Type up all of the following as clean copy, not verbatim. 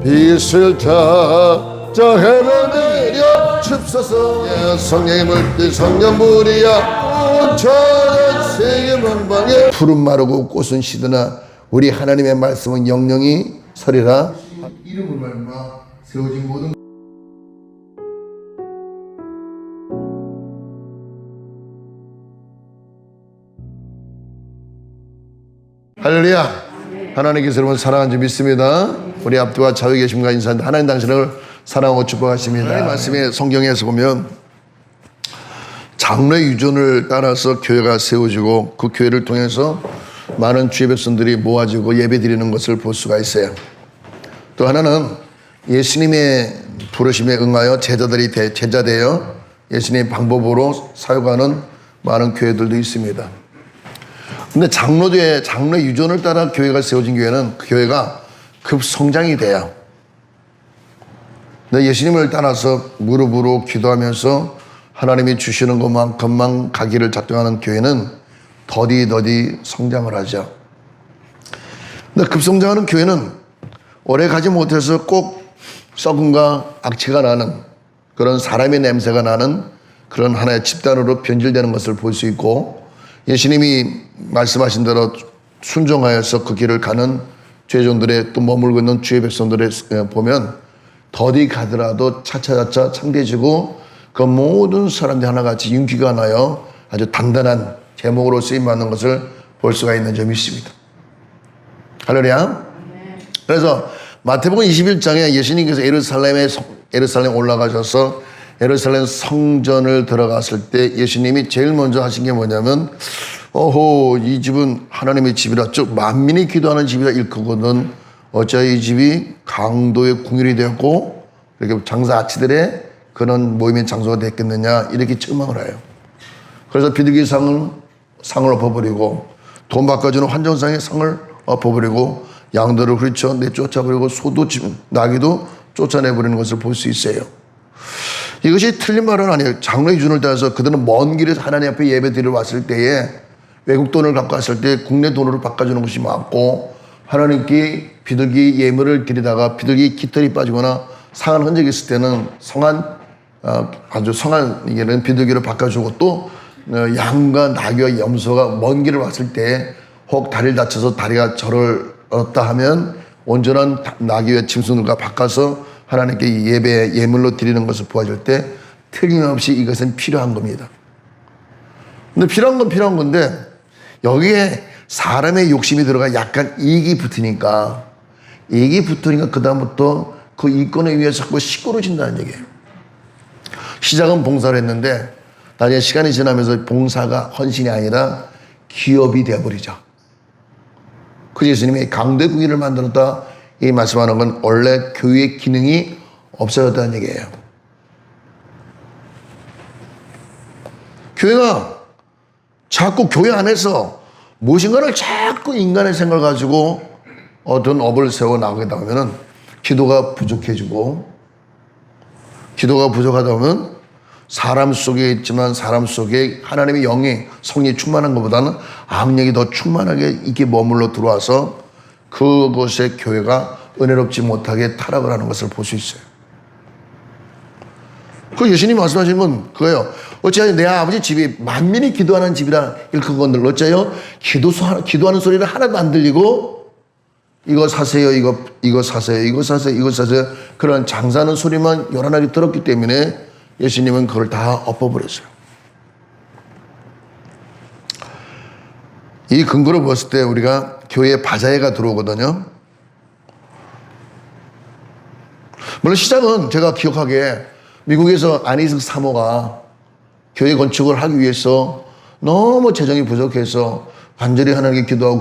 빛을 타자 해를 내려 춥소서. 성령의 성령물이야 전 세계 만방에. 푸른 마르고 꽃은 시드나 우리 하나님의 말씀은 영영이 서리라. 이름을 말마 세워진 모든 할렐루야. 하나님께서 여러분 사랑하는 줄 믿습니다. 우리 앞뒤와 좌우에 계심과 인사하는데 하나님 당신을 사랑하고 축복하십니다. 하나님 말씀에 성경에서 보면 장로의 유전을 따라서 교회가 세워지고 그 교회를 통해서 많은 주의 백성들이 모아지고 예배드리는 것을 볼 수가 있어요. 또 하나는 예수님의 부르심에 응하여 제자 되어 예수님의 방법으로 사역하는 많은 교회들도 있습니다. 근데 장로의 유전을 따라 교회가 세워진 교회는 그 교회가 급성장이 돼요. 근데 예수님을 따라서 무릎으로 기도하면서 하나님이 주시는 것만큼만 가기를 작정하는 교회는 더디 성장을 하죠. 근데 급성장하는 교회는 오래 가지 못해서 꼭 썩음과 악취가 나는 그런 사람의 냄새가 나는 그런 하나의 집단으로 변질되는 것을 볼 수 있고, 예수님이 말씀하신 대로 순종하여서 그 길을 가는 죄종들의 또 머물고 있는 주의 백성들을 보면 더디 가더라도 차차차차 창대해지고 그 모든 사람들이 하나같이 윤기가 나여 아주 단단한 제목으로 쓰임받는 것을 볼 수가 있는 점이 있습니다. 할렐루야. 그래서 마태복음 21장에 예수님께서 예루살렘 올라가셔서 예루살렘 성전을 들어갔을 때 예수님이 제일 먼저 하신 게 뭐냐면, 이 집은 하나님의 집이라, 즉 만민이 기도하는 집이라 일컫거든 어찌하여 이 집이 강도의 궁율이 되었고 이렇게 장사아치들의 그런 모임의 장소가 됐겠느냐, 이렇게 책망을 해요. 그래서 비둘기 상을 엎어버리고 돈 바꿔주는 환전상의 상을 엎어버리고 양들을 후리쳐 내쫓아버리고 소도 나귀도 쫓아내버리는 것을 볼 수 있어요. 이것이 틀린 말은 아니에요. 장로의 기준을 따라서 그들은 먼 길에서 하나님 앞에 예배드리러 왔을 때에 외국 돈을 갖고 왔을 때 국내 돈으로 바꿔주는 것이 맞고, 하나님께 비둘기 예물을 드리다가 비둘기 깃털이 빠지거나 상한 흔적이 있을 때는 아주 성한 이게는 비둘기로 바꿔주고, 또 양과 나귀와 염소가 먼 길을 왔을 때 혹 다리를 다쳐서 다리가 절을 얻었다 하면 온전한 나귀와 짐승들과 바꿔서 하나님께 예물로 드리는 것을 보아줄 때 틀림없이 이것은 필요한 겁니다. 근데 필요한 건 필요한 건데 여기에 사람의 욕심이 들어가 약간 이익이 붙으니까 그 다음부터 그 이권에 의해서 자꾸 시끄러진다는 얘기예요. 시작은 봉사를 했는데 나중에 시간이 지나면서 봉사가 헌신이 아니라 기업이 되어버리죠. 그 예수님이 강도의 궁의를 만들었다, 이 말씀하는 건 원래 교회의 기능이 없어졌다는 얘기예요. 교회가 자꾸 교회 안에서 무엇인가를 자꾸 인간의 생각을 가지고 어떤 업을 세워 나가게 되면 기도가 부족해지고, 기도가 부족하다 보면 사람 속에 있지만 사람 속에 하나님의 영이 성령이 충만한 것보다는 악력이 더 충만하게 이렇게 머물러 들어와서 그곳의 교회가 은혜롭지 못하게 타락을 하는 것을 볼 수 있어요. 그 예수님이 말씀하시는 건 그거예요. 어찌하여 내 아버지 집이 만민이 기도하는 집이라 일컫건들 어찌하여 기도하는 소리를 하나도 안 들리고 이거 사세요, 이거 사세요, 이거 사세요, 이거 사세요, 그런 장사하는 소리만 요란하게 들었기 때문에 예수님은 그걸 다 엎어버렸어요. 이 근거를 봤을 때 우리가 교회에 바자회가 들어오거든요. 물론 시작은 제가 기억하기에 미국에서 안희석 사모가 교회 건축을 하기 위해서 너무 재정이 부족해서 간절히 하나님께 기도하고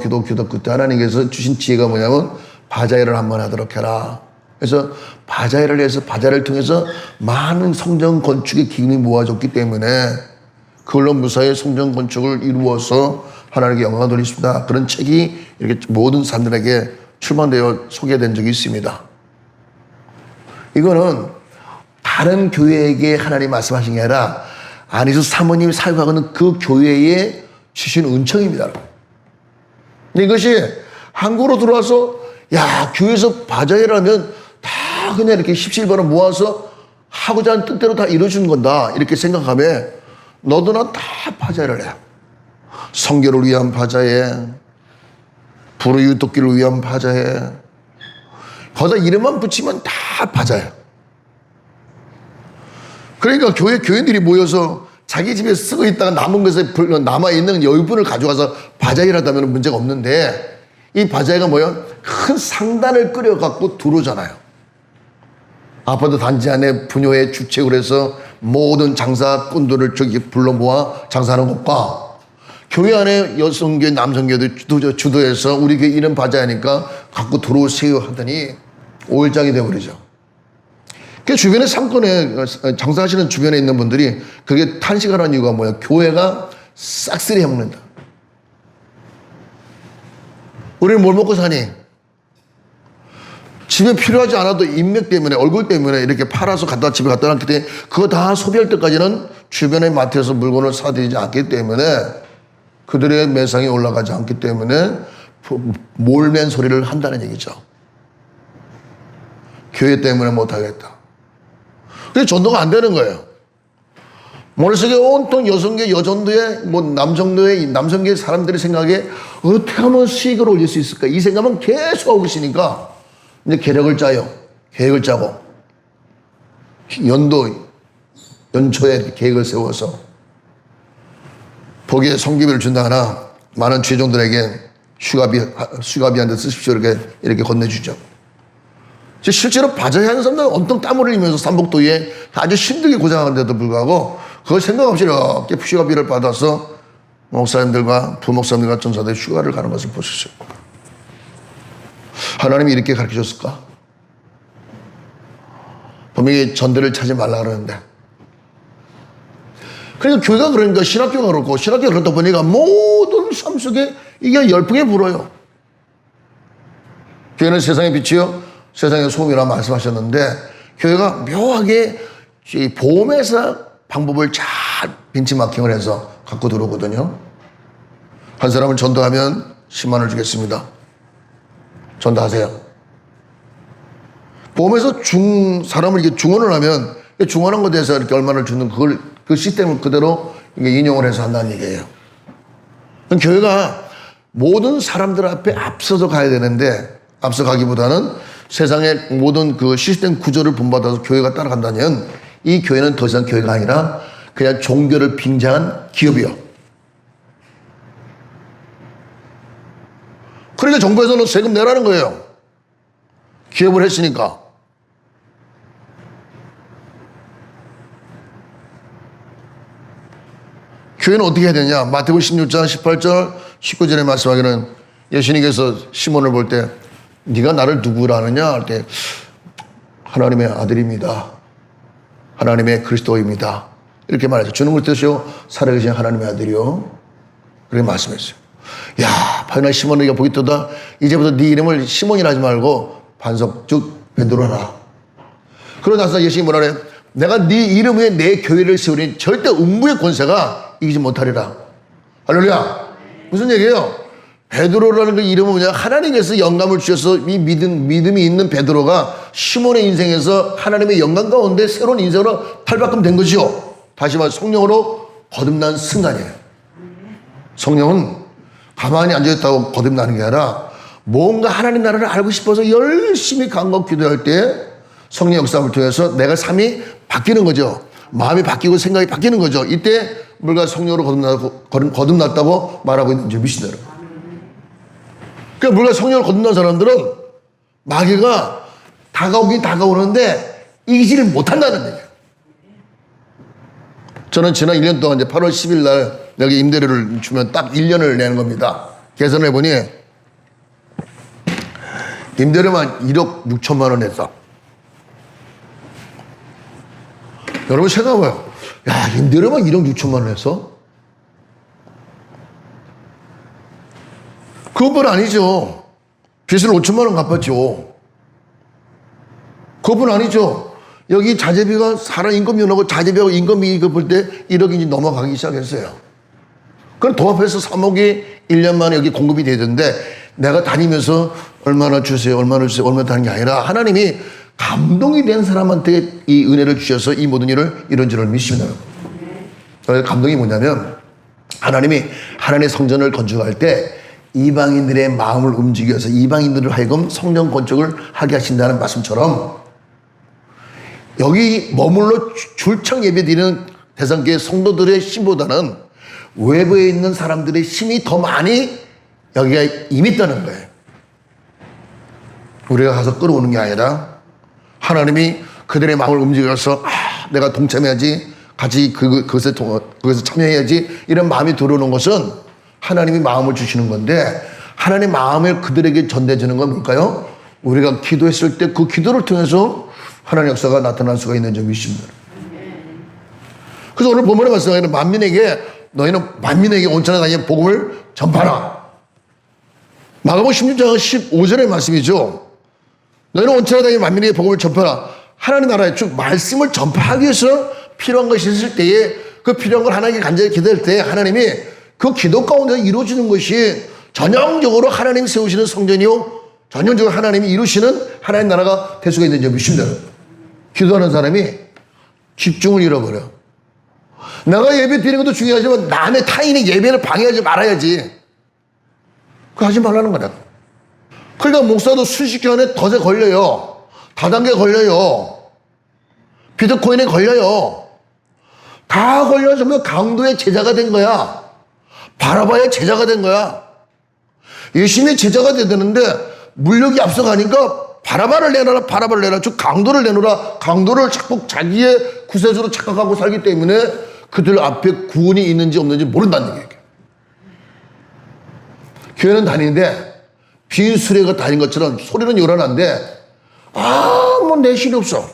그때 하나님께서 주신 지혜가 뭐냐면 바자회를 한번 하도록 해라. 그래서 바자회를 해서 바자회를 통해서 많은 성전 건축의 기금이 모아졌기 때문에 그걸로 무사히 성전 건축을 이루어서 하나님께 영광을 돌리십니다. 그런 책이 이렇게 모든 사람들에게 출판되어 소개된 적이 있습니다. 이거는 다른 교회에게 하나님 말씀하신 게 아니라 안희수 사모님이 사역하고 있는 그 교회에 주신 은총입니다. 근데 이것이 한국으로 들어와서 교회에서 바자회를 하면 다 그냥 이렇게 십시일반을 모아서 하고자 하는 뜻대로 다 이루어주는 건다. 이렇게 생각하면 너도 나 다 바자회를 해. 성결을 위한 바자회, 불의유독기를 위한 바자회. 거기다 이름만 붙이면 다 바자회. 그러니까 교인들이 모여서 자기 집에 쓰고 있다가 남은 것에 남아있는 여유분을 가져가서 바자회를 하다면 문제가 없는데, 이 바자회가 뭐야? 큰 상단을 끓여갖고 들어오잖아요. 아파트 단지 안에 부녀의 주책을 해서 모든 장사꾼들을 저기 불러 모아 장사하는 것과, 교회 안에 여성교, 남성교도 주도해서 우리 교회 이런 바자회니까 갖고 들어오세요 하더니 오일장이 되어버리죠. 그 주변에 상권에 장사하시는 주변에 있는 분들이 그게 탄식하는 이유가 뭐야? 교회가 싹쓸이 해먹는다. 우리는 뭘 먹고 사니? 집에 필요하지 않아도 인맥 때문에, 얼굴 때문에 이렇게 팔아서 집에 갖다 놨기 때문에 그거 다 소비할 때까지는 주변의 마트에서 물건을 사들이지 않기 때문에, 그들의 매상이 올라가지 않기 때문에 몰맨 소리를 한다는 얘기죠. 교회 때문에 못하겠다. 그래서 전도가 안 되는 거예요. 머릿속에 온통 여성계, 여전도에, 남성도에, 남성계 사람들의 생각에 어떻게 하면 수익을 올릴 수 있을까? 이 생각만 계속 하고 계시니까 이제 계획을 짜요. 계획을 짜고 연초에 계획을 세워서 거기에 성기비를 준다거나 많은 죄종들에게 휴가비한테 쓰십시오 이렇게 건네주죠. 실제로 바자회 하는 사람들은 온통 땀을 흘리면서 삼복도에 아주 힘들게 고생하는데도 불구하고 그걸 생각 없이 이렇게 휴가비를 받아서 목사님들과 부목사님들과 전사들 휴가를 가는 것을 보시죠. 하나님이 이렇게 가르쳐줬을까? 분명히 전대를 차지 말라 그러는데, 그러니까 교회가 그러니까 신학교가 그렇고, 신학교가 그렇다 보니까 모든 삶 속에 이게 열풍에 불어요. 교회는 세상의 빛이요 세상의 소금이라 말씀하셨는데, 교회가 묘하게 보험회사 방법을 잘 벤치마킹을 해서 갖고 들어오거든요. 한 사람을 전도하면 10만 원을 주겠습니다. 전도하세요. 보험에서 사람을 이렇게 중원을 하면 중원한 것에 대해서 이렇게 얼마를 주는 그 시스템을 그대로 인용을 해서 한다는 얘기예요. 교회가 모든 사람들 앞에 앞서서 가야 되는데, 앞서가기보다는 세상의 모든 그 시스템 구조를 본받아서 교회가 따라간다면 이 교회는 더 이상 교회가 아니라 그냥 종교를 빙자한 기업이요. 그러니까 정부에서는 세금 내라는 거예요. 기업을 했으니까. 교회는 어떻게 해야 되냐? 마태복음 16장 18절 19절에 말씀하기는, 예수님께서 시몬을 볼 때 네가 나를 누구라 하느냐 할 때 하나님의 아들입니다. 하나님의 그리스도입니다. 이렇게 말했죠. 주는 그리스도시요 살아계신 하나님의 아들이요. 그렇게 말씀했어요. 야, 파요나 시몬이가 보기 떠다 이제부터 네 이름을 시몬이라 하지 말고 반석 즉 베드로라. 그러고 나서 예수님이 뭐라 그래요? 내가 네 이름 위에 내 교회를 세우니 절대 음부의 권세가 이기지 못하리라. 할렐루야. 무슨 얘기예요? 베드로라는 그 이름은 뭐냐? 하나님께서 영감을 주셔서 이 믿음이 있는 베드로가 시몬의 인생에서 하나님의 영감 가운데 새로운 인생으로 탈바꿈된 거죠. 다시 말해 성령으로 거듭난 순간이에요. 성령은 가만히 앉아있다고 거듭나는 게 아니라 뭔가 하나님 나라를 알고 싶어서 열심히 간곡 기도할 때 성령 역사를 통해서 내가 삶이 바뀌는 거죠. 마음이 바뀌고 생각이 바뀌는 거죠. 이때 물과 성령으로 거듭났다고 말하고 있는 줄 미신대로. 그러니까 물과 성령으로 거듭난 사람들은 마귀가 다가오긴 다가오는데 이기지를 못한다는 얘기예요. 저는 지난 1년 동안 이제 8월 10일 날 여기 임대료를 주면 딱 1년을 내는 겁니다. 계산을 해보니 임대료만 1억 6천만 원 냈어. 여러분 생각해봐요. 야, 임대료만 1억 6천만 원 했어? 그것뿐 아니죠. 빚을 5천만 원 갚았죠. 그것뿐 아니죠. 여기 자재비가 사람 인건비하고 자재비하고 인건비 볼 때 1억이 넘어가기 시작했어요. 그럼 도합해서 3억이 1년 만에 여기 공급이 되던데 내가 다니면서 얼마나 주세요, 얼마나 주세요, 얼마나 하는 게 아니라 하나님이 감동이 된 사람한테 이 은혜를 주셔서 이 모든 일을 이런 줄을 믿습니다. 감동이 뭐냐면 하나님이 하나님의 성전을 건축할 때 이방인들의 마음을 움직여서 이방인들을 하여금 성전 건축을 하게 하신다는 말씀처럼 여기 머물러 줄창 예배드리는 대성교회 성도들의 힘보다는 외부에 있는 사람들의 힘이 더 많이 여기가 임했다는 거예요. 우리가 가서 끌어오는 게 아니라 하나님이 그들의 마음을 움직여서 내가 동참해야지, 같이 그것에 참여해야지, 이런 마음이 들어오는 것은 하나님이 마음을 주시는 건데, 하나님의 마음을 그들에게 전달해주는 건 뭘까요? 우리가 기도했을 때 그 기도를 통해서 하나님의 역사가 나타날 수가 있는 점이 있습니다. 그래서 오늘 본문의 말씀에는 너희는 만민에게 온천에 다니는 복음을 전파하라. 마가복음 16장 15절의 말씀이죠. 너희는 온천에 다니는 만민에게 복음을 전파하라. 하나님 나라에 쭉 말씀을 전파하기 위해서 필요한 것이 있을 때에 그 필요한 걸 하나님께 간절히 기도할 때 하나님이 그 기도 가운데 이루어지는 것이 전형적으로 하나님이 세우시는 성전이요, 전형적으로 하나님이 이루시는 하나님 나라가 될 수가 있는 점이 있습니다. 기도하는 사람이 집중을 잃어버려. 내가 예배 드리는 것도 중요하지만 남의 타인의 예배를 방해하지 말아야지. 그거 하지 말라는 거다. 그러니까 목사도 순식간에 덫에 걸려요. 다단계 걸려요. 비트코인에 걸려요. 다 걸려서 강도의 제자가 된 거야. 바라바의 제자가 된 거야. 예수님의 제자가 돼야 되는데 물력이 앞서가니까 바라바를 내놔라, 바라바를 내놔라, 즉 강도를 내놓으라, 강도를 자꾸 자기의 구세주로 착각하고 살기 때문에 그들 앞에 구원이 있는지 없는지 모른다는 얘기예요. 교회는 다니는데 빈 수레가 다닌 것처럼 소리는 요란한데 아무 내실이 없어.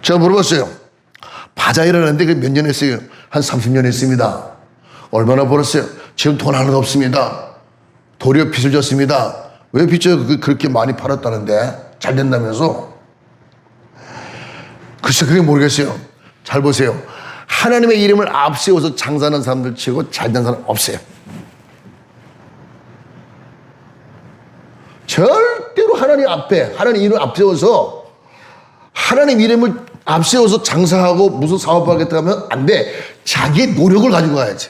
제가 물어봤어요. 바자회를 하는데 몇 년 했어요? 한 30년 했습니다. 얼마나 벌었어요? 지금 돈 하나도 없습니다. 도리어 빚을 졌습니다. 왜 빚을 그렇게 많이 팔았다는데? 잘 된다면서? 글쎄 그게 모르겠어요. 잘 보세요. 하나님의 이름을 앞세워서 장사하는 사람들 치고 잘된 사람 없어요. 절대로 하나님 앞에, 하나님 이름을 앞세워서 하나님 이름을 앞세워서 장사하고 무슨 사업하겠다 하면 안 돼. 자기의 노력을 가지고 가야지.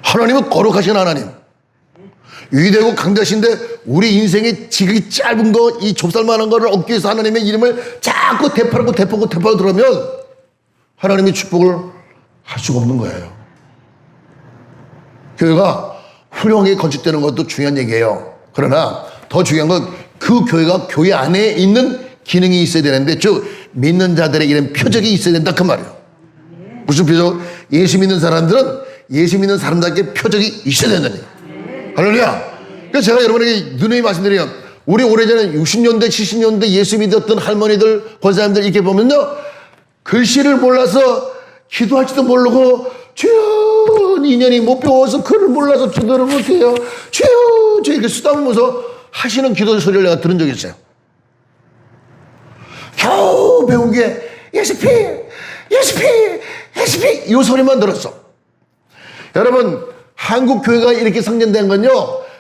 하나님은 거룩하신 하나님, 위대하고 강대하신데 우리 인생의 지극히 짧은 거, 이 좁쌀만한 거를 얻기 위해서 하나님의 이름을 자꾸 되팔고 들어오면 하나님의 축복을 할 수가 없는 거예요. 교회가 훌륭하게 건축되는 것도 중요한 얘기예요. 그러나 더 중요한 건 그 교회가 교회 안에 있는 기능이 있어야 되는데, 즉 믿는 자들의 이런 표적이 있어야 된다 그 말이에요. 무슨 표적? 예수 믿는 사람들은 예수 믿는 사람답게 표적이 있어야 된다는 얘기예요. 할렐루야. 그래서 제가 여러분에게 누누이 말씀드려요. 우리 오래전에 60년대 70년대 예수 믿었던 할머니들, 권사님들 이렇게 보면요, 글씨를 몰라서 기도할지도 모르고 주여, 2년이 못 배워서 글을 몰라서 기도를 못해요, 주여, 저 이렇게 쓰다보면서 하시는 기도 소리를 내가 들은 적이 있어요. 겨우 배운 게 예수피, 예수피, 예수피 이 소리만 들었어. 여러분, 한국 교회가 이렇게 성전된 건요,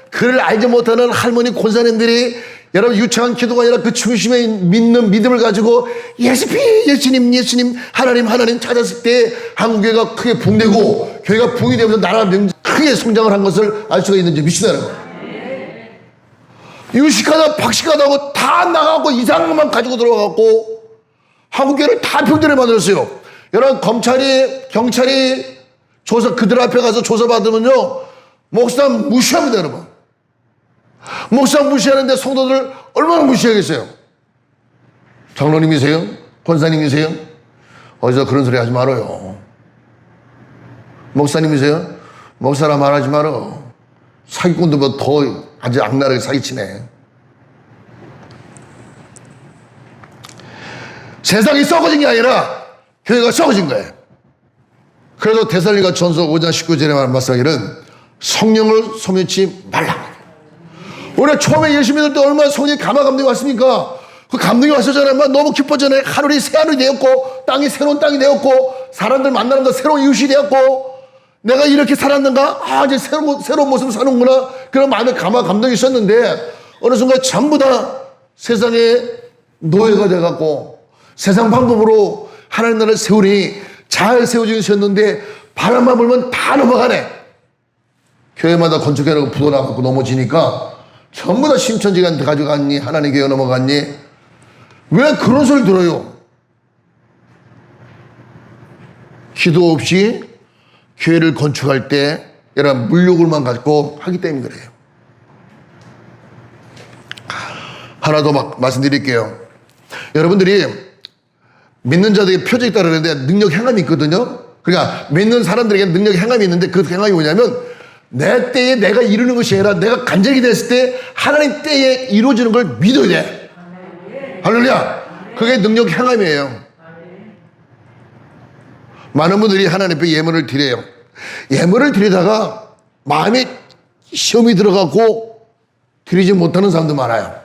그를 알지 못하는 할머니 권사님들이 여러분 유창한 기도가 아니라 그 중심에 믿는 믿음을 가지고 예수피, 예수님, 예수님, 하나님, 하나님 찾았을 때 한국교회가 크게 붕되고 교회가 붕이 되면서 나라가 크게 성장을 한 것을 알 수가 있는지 믿으시나요? 유식하다 박식하다 하고 다 나가고 이상한 것만 가지고 들어가고 한국교회를 다 병들에 만들었어요. 여러분, 경찰이 조사, 그들 앞에 가서 조사받으면요, 목사 무시합니다, 여러분. 목사 무시하는데 성도들 얼마나 무시하겠어요? 장로님이세요? 권사님이세요? 어디서 그런 소리 하지 말아요. 목사님이세요? 목사라 말하지 말어. 사기꾼들보다 더 아주 악랄하게 사기치네. 세상이 썩어진 게 아니라 교회가 썩어진 거예요. 그래서 데살로니가 전서 5장 19절에 말씀하기는 성령을 소멸치 말라. 우리가 처음에 예수 믿을 때 얼마나 성령의 감화감동이 왔습니까? 그 감동이 왔었잖아요. 너무 기뻤잖아요. 하늘이 새 하늘이 되었고 땅이 새로운 땅이 되었고 사람들 만나는 거 새로운 이웃이 되었고 내가 이렇게 살았는가? 이제 새로운 모습을 사는구나. 그런 마음의 감화 감동이 있었는데 어느 순간 전부 다 세상의 노예가 돼갖고 세상 방법으로 하나님 나라를 세우니 잘 세워지셨는데 바람만 불면 다 넘어가네. 교회마다 건축해놓고 부도나갖고 넘어지니까 전부 다 신천지가 가져갔니? 하나님 교회 넘어갔니? 왜 그런 소리 들어요? 기도 없이 교회를 건축할 때 이런 물욕을만 갖고 하기 때문에 그래요. 하나 더 말씀드릴게요. 여러분들이 믿는 자들에게 표적이 따르는데 능력 행함이 있거든요. 그러니까 믿는 사람들에게 능력 행함이 있는데 그 행함이 뭐냐면 내 때에 내가 이루는 것이 아니라 내가 간절히 됐을 때 하나님 때에 이루어지는 걸 믿어야 돼. 할렐루야. 그게 능력 행함이에요. 많은 분들이 하나님 앞에 예물을 드려요. 예물을 드리다가 마음에 시험이 들어가고 드리지 못하는 사람도 많아요.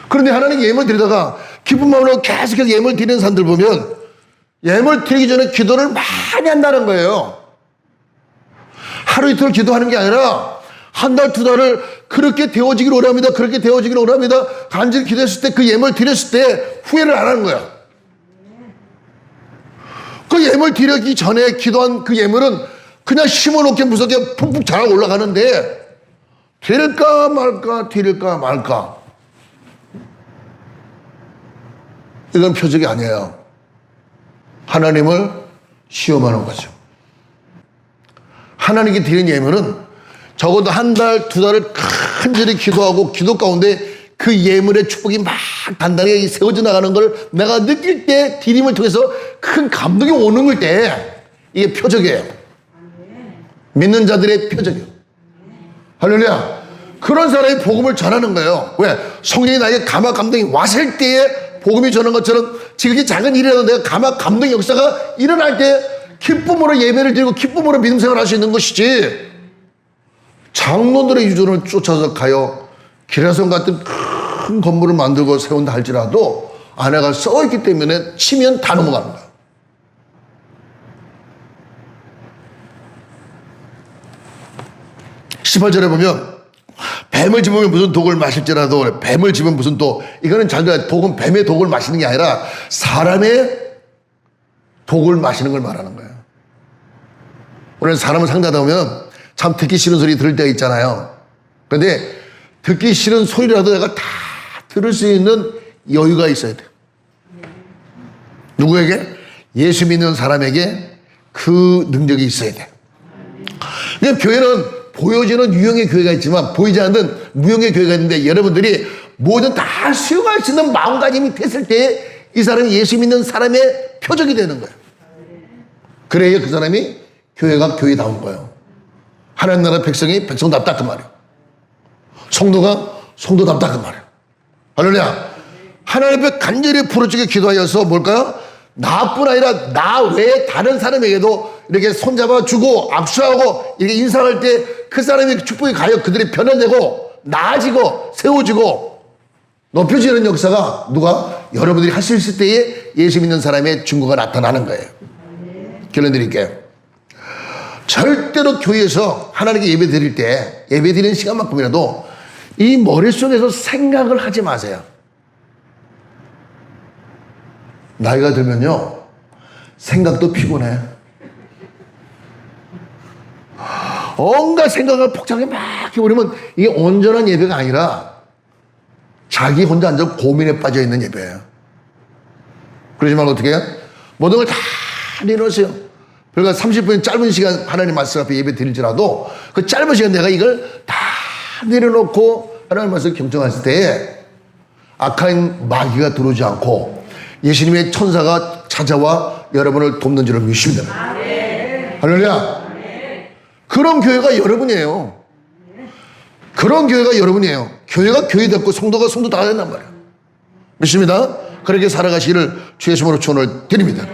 그런데 하나님 예물 드리다가 기쁜 마음으로 계속해서 예물 드리는 사람들 보면 예물 드리기 전에 기도를 많이 한다는 거예요. 하루 이틀 기도하는 게 아니라 한 달, 두 달을 그렇게 되어지기를 원합니다. 그렇게 되어지기를 원합니다. 간절히 기도했을 때 그 예물 드렸을 때 후회를 안 하는 거야. 그 예물 드리기 전에 기도한 그 예물은 그냥 심어놓게 무섭게 푹푹 자라 올라가는데 드릴까 말까 드릴까 말까 이건 표적이 아니에요. 하나님을 시험하는 거죠. 하나님께 드린 예물은 적어도 한 달, 두 달을 간절히 기도하고 기도 가운데 그 예물의 축복이 막 단단하게 세워져 나가는 걸 내가 느낄 때 드림을 통해서 큰 감동이 오는 걸 때 이게 표적이에요. 믿는 자들의 표적이에요. 할렐루야. 그런 사람이 복음을 전하는 거예요. 왜? 성령이 나에게 감화 감동이 왔을 때에 복음이 전하는 것처럼 지극히 작은 일이라도 내가 감화 감동 역사가 일어날 때 기쁨으로 예배를 드리고 기쁨으로 믿음 생활을 할 수 있는 것이지 장로들의 유전을 쫓아서 가요 기라성 같은 큰 건물을 만들고 세운다 할지라도 안에가 썩어있기 때문에 치면 다 넘어가는 거야. (18절에) 보면 뱀을 집으면 무슨 독을 마실지라도 뱀을 집으면 무슨 독 이거는 잘 들어야 독은 뱀의 독을 마시는 게 아니라 사람의 독을 마시는 걸 말하는 거예요. 우리는 사람을 상대하다 보면 참 듣기 싫은 소리 들을 때가 있잖아요. 그런데 듣기 싫은 소리라도 내가 다 들을 수 있는 여유가 있어야 돼요. 누구에게? 예수 믿는 사람에게 그 능력이 있어야 돼요. 그러니까 교회는 보여지는 유형의 교회가 있지만 보이지 않는 무형의 교회가 있는데 여러분들이 뭐든 다 수용할 수 있는 마음가짐이 됐을 때 이 사람이 예수 믿는 사람의 표적이 되는 거예요. 그래야 그 사람이 교회가 교회다운 거예요. 하나님 나라 백성이 백성답다 그 말이에요. 성도가 성도답다 그 말이에요. 할렐루야. 하나님 앞에 간절히 부르짖게 기도하여서 뭘까요? 나뿐 아니라 나 외에 다른 사람에게도 이렇게 손잡아 주고 악수하고 이렇게 인사할 때 그 사람의 축복이 가요. 그들이 변화되고 나아지고 세워지고 높여지는 역사가 누가? 여러분들이 할 수 있을 때에 예수 믿는 사람의 증거가 나타나는 거예요. 결론 드릴게요. 절대로 교회에서 하나님께 예배 드릴 때 예배 드리는 시간만큼이라도 이 머릿속에서 생각을 하지 마세요. 나이가 들면요 생각도 피곤해. 온갖 생각을 복잡하게 막 해버리면 이게 온전한 예배가 아니라 자기 혼자 앉아 고민에 빠져있는 예배예요. 그러지 말고 어떻게 해요? 모든 걸 다 내놓으세요. 그러니까 30분 짧은 시간 하나님 말씀 앞에 예배 드릴지라도 그 짧은 시간 내가 이걸 다 내려놓고 하나님 말씀 경청했을 때에 악한 마귀가 들어오지 않고 예수님의 천사가 찾아와 여러분을 돕는 줄을 믿습니다. 할렐루야. 그런 교회가 여러분이에요. 그런 교회가 여러분이에요. 교회가 교회 됐고 성도가 성도 다 된단 말이에요. 믿습니다. 그렇게 살아가시기를 주의 이름으로 축원을 드립니다.